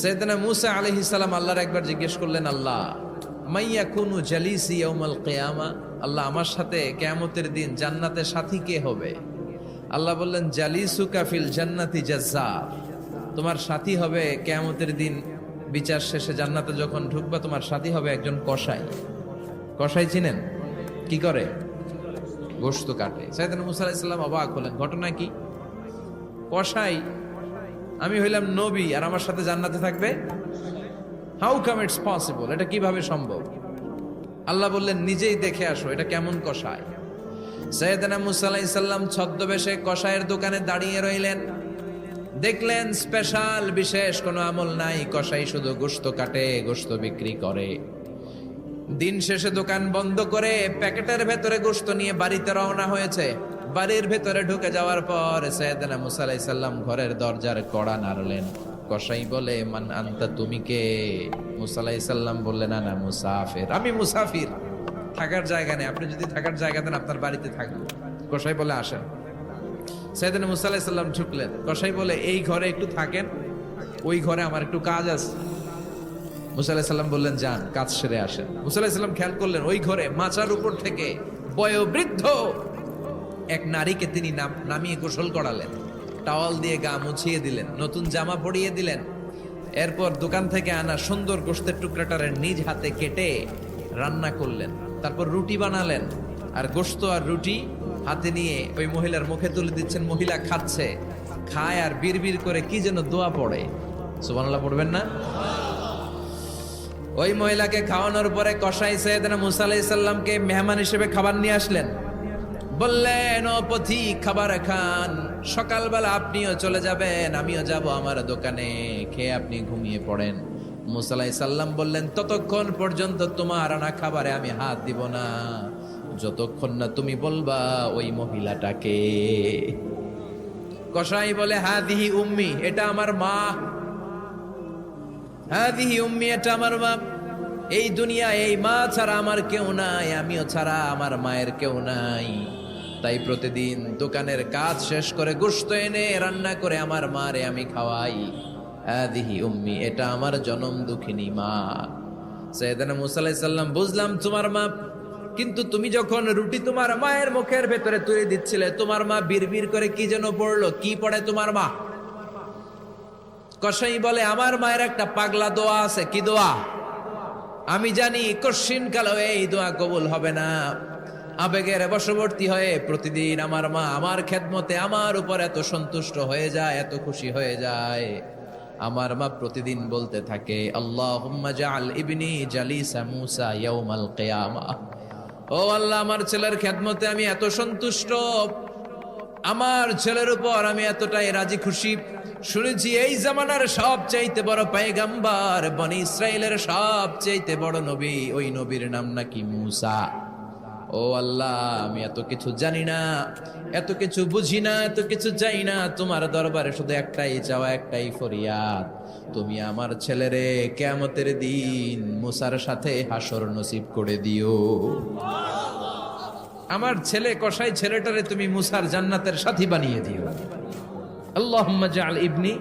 সাইয়েদনা মূসা আলাইহিস সালাম আল্লাহর একবার জিজ্ঞেস করলেন, আল্লাহ মাইয়াকুনু জালিসি ইয়াউমাল কিয়ামা, আল্লাহ আমার সাথে কিয়ামতের দিন জান্নাতে সাথী কে হবে? আল্লাহ বললেন, জালিসুকা ফিল জান্নাতি জাজ্জার, তোমার সাথী হবে কিয়ামতের দিন বিচার শেষে জান্নাতে যখন ঢুকবা তোমার সাথী হবে একজন কসাই। কসাই চিনেন? কি করে? গোশত কাটে। সাইয়েদনা মূসা আলাইহিস সালাম অবাক হলেন, ঘটনা কি? কসাই? আমি হইলাম নবী আর আমার সাথে জান্নাতে থাকবে? How come it's possible? এটা কিভাবে সম্ভব? আল্লাহ বললেন, নিজেই দেখে আসো এটা কেমন কসাই। সাইয়েদনা মূসা আলাইহিস সালাম ছদ্মবেশে কসাইয়ের দোকানে দাঁড়িয়ে রইলেন। দেখলেন স্পেশাল বিশেষ কোনো আমল নাই, কসাই শুধু গোশত কাটে, গোশত বিক্রি করে। দিন শেষে দোকান বন্ধ করে প্যাকেটের ভেতরে গোশত নিয়ে বাড়িতে রওনা হয়েছে। বাড়ির ভেতরে ঢুকে যাওয়ার পর সাইয়েদনা মূসা আলাইহিস সালাম ঘরের দরজার কড়া নাড়লেন। কসাই বলে, মান আনতা, তুমি কে? মূসা আলাইহিস সালাম বললেন, আনা মুসাফির, আমি মুসাফির, থাকার জায়গা নেই, আপনি যদি থাকার জায়গা দেন আপনার বাড়িতে থাকবো। কসাই বলে, আসেন। সাইয়েদনা মূসা আলাইহিস সালাম ঢুকলেন। কসাই বলে, এই ঘরে একটু থাকেন, ওই ঘরে আমার একটু কাজ আছে। মূসা আলাইহিস সালাম বললেন, যান, কাজ সেরে আসেন। মূসা আলাইহিস সালাম খেয়াল করলেন ওই ঘরে মাচার উপর থেকে বয়োবৃদ্ধ এক নারীকে তিনি নামিয়ে গোসল করালেন, টাওয়াল দিয়ে গা মুছিয়ে দিলেন, নতুন জামা পরিয়ে দিলেন। এরপর দোকান থেকে আনা সুন্দর গোশতের টুকরাটারে নিজ হাতে কেটে রান্না করলেন। তারপর রুটি বানালেন, আর গোশত আর রুটি হাতে নিয়ে ওই মহিলার মুখে তুলে দিচ্ছেন। মহিলা খাচ্ছে, খায় আর বিড়বিড় করে কি যেন দোয়া পড়ে। সুবহানাল্লাহ পড়বেন না? ওই মহিলাকে খাওয়ানোর পরে কসাই সাইয়েদনা মূসা আলাইহিস সালামকে মেহমান হিসেবে খাবার নিয়ে আসলেন। বললেন, ও পথিক, খাবার খান, সকালবেলা আপনিও চলে যাবেন, আমিও যাব আমার দোকানে, খেয়ে আপনি ঘুমিয়ে পড়েন। মূসা আলাইহিস সালাম বললেন, ততক্ষণ পর্যন্ত তোমার আনা খাবারে আমি হাত দিব না যতক্ষণ না তুমি বলবা ওই মহিলাটাকে। কসাই বলে, হাদিহি উম্মি, এটা আমার মা। হাদিহি উম্মি, এটা আমার মা। এই দুনিয়া এই মা ছাড়া আমার কেউ নাই, আমিও ছাড়া আমার মায়ের কেউ নাই। তাই প্রতিদিন দোকানের কাজ শেষ করে গোশত এনে রান্না করে আমার মারে আমি খাওয়াই। হাদিহি উম্মি, এটা আমার জনম দুঃখিনী মা। সাইয়েদনা মূসা আলাইহিস সালাম, বুঝলাম তোমার মা, কিন্তু তুমি যখন রুটি তোমার মায়ের মুখের ভেতরে তুলে দিচ্ছিলে, তোমার মা বিড়বিড় করে কি যেন পড়লো, কি পড়ে তোমার মা? কসাই বলে, আমার মায়ের একটা পাগলা দোয়া আছে। কি দোয়া? আমি জানি কশিন কালো এই দোয়া কবুল হবে না। আবেগের বশবর্তী হয়ে প্রতিদিন আমার মা আমার খেদমতে আমার উপর এত সন্তুষ্ট হয়ে যায়, এত খুশি হয়ে যায়। আমার মা প্রতিদিন বলতে থাকে, আল্লাহুম্মা জাআল ইবনি জালিসা মূসা ইয়াউমাল কিয়ামা। ও আল্লাহ, আমার ছেলের খেদমতে আমি এত সন্তুষ্ট, আমার ছেলের উপর আমি এতটাই রাজি খুশি। শুনেছি এই জামানার সবচাইতে বড় পয়গম্বর, বনি ইসরাইলের সবচাইতে বড় নবী, ওই নবীর নাম নাকি মূসা। ও আল্লাহ, আমি এত কিছু জানি না, এত কিছু বুঝি না, এত কিছু চাই না, তোমার দরবারে শুধু একটাই চাওয়া, একটাই ফরিয়াদ, তুমি আমার ছেলেরে কিয়ামতের দিন মূসার সাথে হাসর নসিব করে দিও। আমার ছেলে কসাই ছেলেটারে তুমি মূসার জান্নাতের সাথী বানিয়ে দিও। আল্লাহুম্মা জাআল ইবনি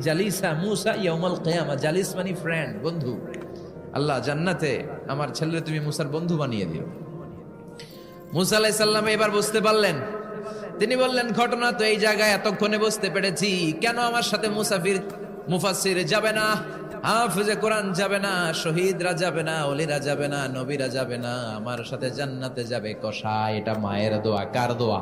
জালিসা মূসা ইয়াউমাল কিয়ামা। জালিস মানে ফ্রেন্ড, বন্ধু। আল্লাহ, জান্নাতে আমার ছেলেরে তুমি মূসার বন্ধু বানিয়ে দিও। মূসা আলাইহিস সালাম এবার বুঝতে পারলেন। তিনি বললেন, ঘটনা তো এই জায়গায় এতক্ষণে বুঝতে পেরেছি, কেন আমার সাথে মুফাসসির যাবে না, হাফেজে কোরআন যাবে না, শহীদরা যাবে না, ওলিরা যাবে না, নবীরা যাবে না, আমার সাথে জান্নাতে যাবে কসাই। এটা মায়ের দোয়া। কার দোয়া?